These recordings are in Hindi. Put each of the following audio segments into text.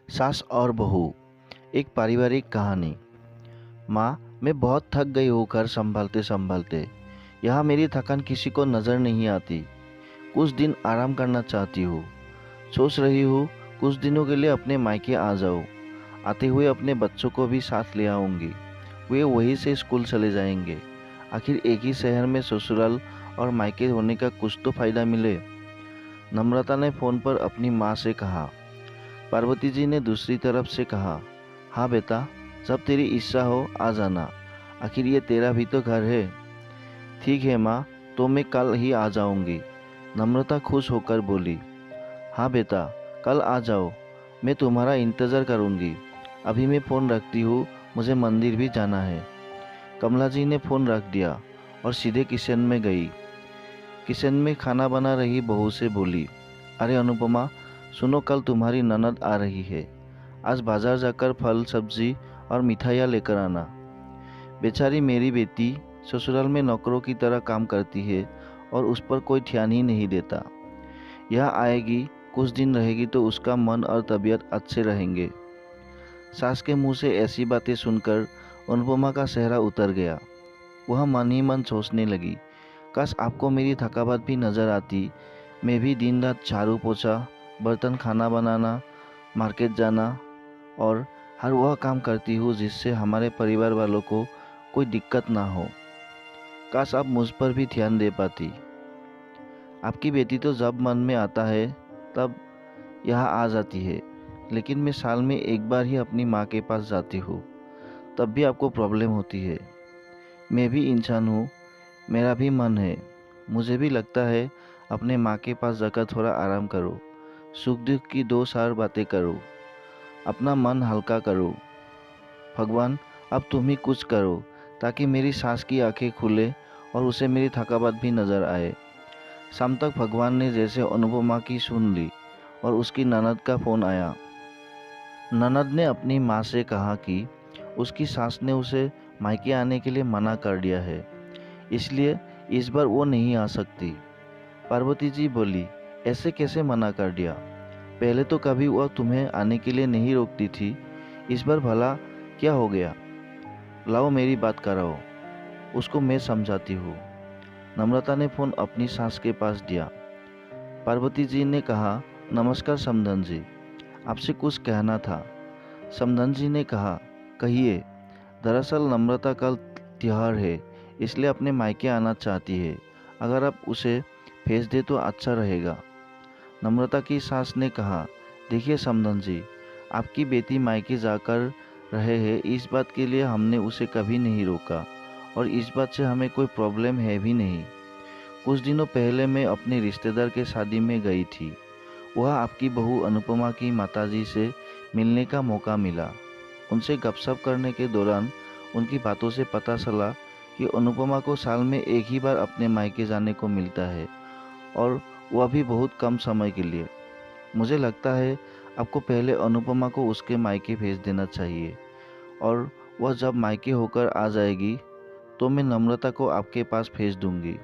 सास और बहू, एक पारिवारिक कहानी। माँ, मैं बहुत थक गई हूँ घर संभालते संभालते। यहाँ मेरी थकान किसी को नज़र नहीं आती। कुछ दिन आराम करना चाहती हूँ। सोच रही हूँ कुछ दिनों के लिए अपने मायके आ जाऊँ। आते हुए अपने बच्चों को भी साथ ले आऊँगी। वे वहीं से स्कूल चले जाएंगे। आखिर एक ही शहर में ससुराल और मायके होने का कुछ तो फायदा मिले। नम्रता ने फ़ोन पर अपनी माँ से कहा। पार्वती जी ने दूसरी तरफ से कहा, हाँ बेटा, जब तेरी इच्छा हो आ जाना। आखिर ये तेरा भी तो घर है। ठीक है माँ, तो मैं कल ही आ जाऊंगी। नम्रता खुश होकर बोली। हाँ बेटा, कल आ जाओ। मैं तुम्हारा इंतज़ार करूंगी। अभी मैं फ़ोन रखती हूँ, मुझे मंदिर भी जाना है। कमला जी ने फ़ोन रख दिया और सीधे किचन में गई। किचन में खाना बना रही बहू से बोली, अरे अनुपमा, सुनो, कल तुम्हारी ननद आ रही है। आज बाजार जाकर फल सब्जी और मिठाइयाँ लेकर आना। बेचारी मेरी बेटी ससुराल में नौकरों की तरह काम करती है और उस पर कोई ध्यान ही नहीं देता। यहाँ आएगी, कुछ दिन रहेगी तो उसका मन और तबीयत अच्छे रहेंगे। सास के मुंह से ऐसी बातें सुनकर अनुपमा का चेहरा उतर गया। वह मन ही मन सोचने लगी, काश आपको मेरी थकावट भी नजर आती। मैं भी दिन रात झाड़ू पोछा, बर्तन, खाना बनाना, मार्केट जाना और हर वह काम करती हूँ जिससे हमारे परिवार वालों को कोई दिक्कत ना हो। काश आप मुझ पर भी ध्यान दे पाती। आपकी बेटी तो जब मन में आता है तब यहाँ आ जाती है, लेकिन मैं साल में एक बार ही अपनी माँ के पास जाती हूँ। तब भी आपको प्रॉब्लम होती है। मैं भी इंसान हूँ, मेरा भी मन है। मुझे भी लगता है अपने माँ के पास जाकर थोड़ा आराम करो, सुख दुख की दो चार बातें करो, अपना मन हल्का करो। भगवान, अब तुम ही कुछ करो ताकि मेरी सास की आंखें खुले और उसे मेरी थकावट भी नजर आए। शाम तक भगवान ने जैसे अनुपमा की सुन ली और उसकी ननद का फोन आया। ननद ने अपनी माँ से कहा कि उसकी सास ने उसे मायके आने के लिए मना कर दिया है, इसलिए इस बार वो नहीं आ सकती। पार्वती जी बोली, ऐसे कैसे मना कर दिया? पहले तो कभी वह तुम्हें आने के लिए नहीं रोकती थी, इस बार भला क्या हो गया? लाओ मेरी बात कराओ, उसको मैं समझाती हूँ। नम्रता ने फोन अपनी सास के पास दिया। पार्वती जी ने कहा, नमस्कार समधन जी, आपसे कुछ कहना था। समधन जी ने कहा, कहिए। दरअसल नम्रता कल त्योहार है, इसलिए अपने मायके आना चाहती है। अगर आप उसे भेज दे तो अच्छा रहेगा। नम्रता की सास ने कहा, देखिए समधन जी, आपकी बेटी मायके जाकर रहे हैं, इस बात के लिए हमने उसे कभी नहीं रोका और इस बात से हमें कोई प्रॉब्लम है भी नहीं। कुछ दिनों पहले मैं अपने रिश्तेदार के शादी में गई थी। वह आपकी बहू अनुपमा की माताजी से मिलने का मौका मिला। उनसे गपशप करने के दौरान उनकी बातों से पता चला कि अनुपमा को साल में एक ही बार अपने मायके जाने को मिलता है और वह भी बहुत कम समय के लिए। मुझे लगता है आपको पहले अनुपमा को उसके मायके भेज देना चाहिए और वह जब मायके होकर आ जाएगी तो मैं नम्रता को आपके पास भेज दूंगी।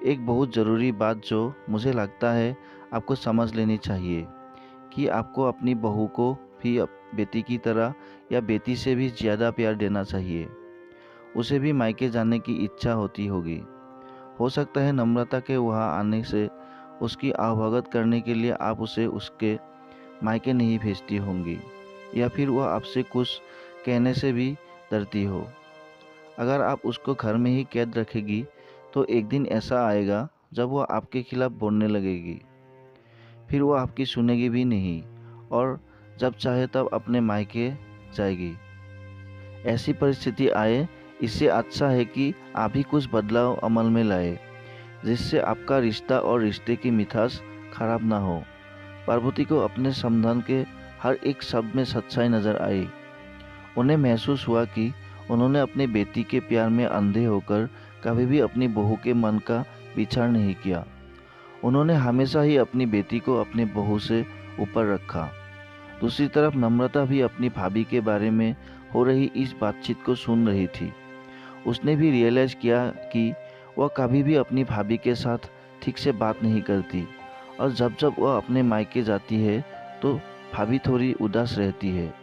एक बहुत ज़रूरी बात जो मुझे लगता है आपको समझ लेनी चाहिए कि आपको अपनी बहू को भी बेटी की तरह या बेटी से भी ज़्यादा प्यार देना चाहिए। उसे भी मायके जाने की इच्छा होती होगी। हो सकता है नम्रता के वहाँ आने से उसकी आवभगत करने के लिए आप उसे उसके मायके नहीं भेजती होंगी, या फिर वह आपसे कुछ कहने से भी डरती हो। अगर आप उसको घर में ही कैद रखेगी तो एक दिन ऐसा आएगा जब वह आपके खिलाफ बोलने लगेगी। फिर वह आपकी सुनेगी भी नहीं और जब चाहे तब अपने मायके जाएगी। ऐसी परिस्थिति आए, इससे अच्छा है कि आप ही कुछ बदलाव अमल में लाए जिससे आपका रिश्ता और रिश्ते की मिठास खराब ना हो। पार्वती को अपने समधन के हर एक शब्द में सच्चाई नजर आई। उन्हें महसूस हुआ कि उन्होंने अपनी बेटी के प्यार में अंधे होकर कभी भी अपनी बहू के मन का विचार नहीं किया। उन्होंने हमेशा ही अपनी बेटी को अपनी बहू से ऊपर रखा। दूसरी तरफ नम्रता भी अपनी भाभी के बारे में हो रही इस बातचीत को सुन रही थी। उसने भी रियलाइज किया कि वह कभी भी अपनी भाभी के साथ ठीक से बात नहीं करती और जब जब वह अपने मायके जाती है तो भाभी थोड़ी उदास रहती है।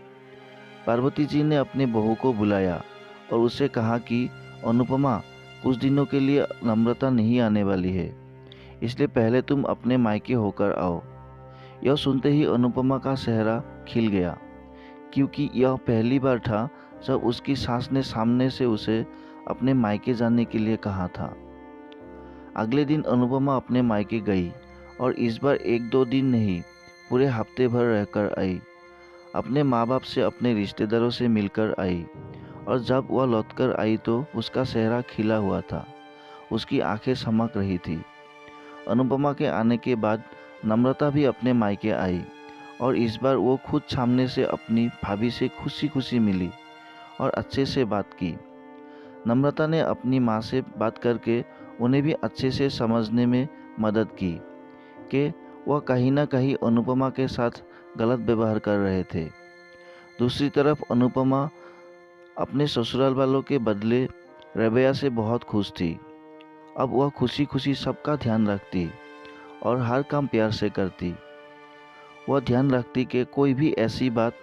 पार्वती जी ने अपने बहू को बुलाया और उससे कहा कि अनुपमा, कुछ दिनों के लिए नम्रता नहीं आने वाली है, इसलिए पहले तुम अपने मायके होकर आओ। यह सुनते ही अनुपमा का चेहरा खिल गया, क्योंकि यह पहली बार था जब उसकी सास ने सामने से उसे अपने मायके जाने के लिए कहा था। अगले दिन अनुपमा अपने मायके गई और इस बार एक दो दिन नहीं, पूरे हफ्ते भर रहकर आई। अपने माँ बाप से, अपने रिश्तेदारों से मिलकर आई और जब वह लौटकर आई तो उसका चेहरा खिला हुआ था, उसकी आंखें चमक रही थी। अनुपमा के आने के बाद नम्रता भी अपने मायके आई और इस बार वो खुद सामने से अपनी भाभी से खुशी खुशी मिली और अच्छे से बात की। नम्रता ने अपनी माँ से बात करके उन्हें भी अच्छे से समझने में मदद की कि वह कहीं ना कहीं अनुपमा के साथ गलत व्यवहार कर रहे थे। दूसरी तरफ अनुपमा अपने ससुराल वालों के बदले रवैया से बहुत खुश थी। अब वह खुशी खुशी सबका ध्यान रखती और हर काम प्यार से करती। वह ध्यान रखती कि कोई भी ऐसी बात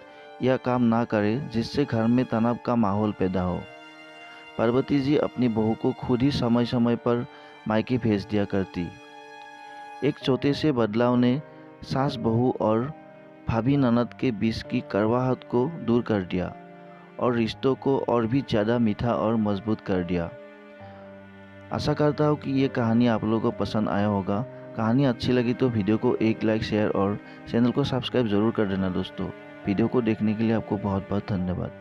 या काम ना करे जिससे घर में तनाव का माहौल पैदा हो। पार्वती जी अपनी बहू को खुद ही समय समय पर मायके भेज दिया करती। एक छोटे से बदलाव ने सास बहू और भाभी ननद के बीच की कड़वाहट को दूर कर दिया और रिश्तों को और भी ज़्यादा मीठा और मजबूत कर दिया। आशा करता हूँ कि ये कहानी आप लोगों को पसंद आया होगा। कहानी अच्छी लगी तो वीडियो को एक लाइक, शेयर और चैनल को सब्सक्राइब ज़रूर कर देना दोस्तों। वीडियो को देखने के लिए आपको बहुत बहुत धन्यवाद।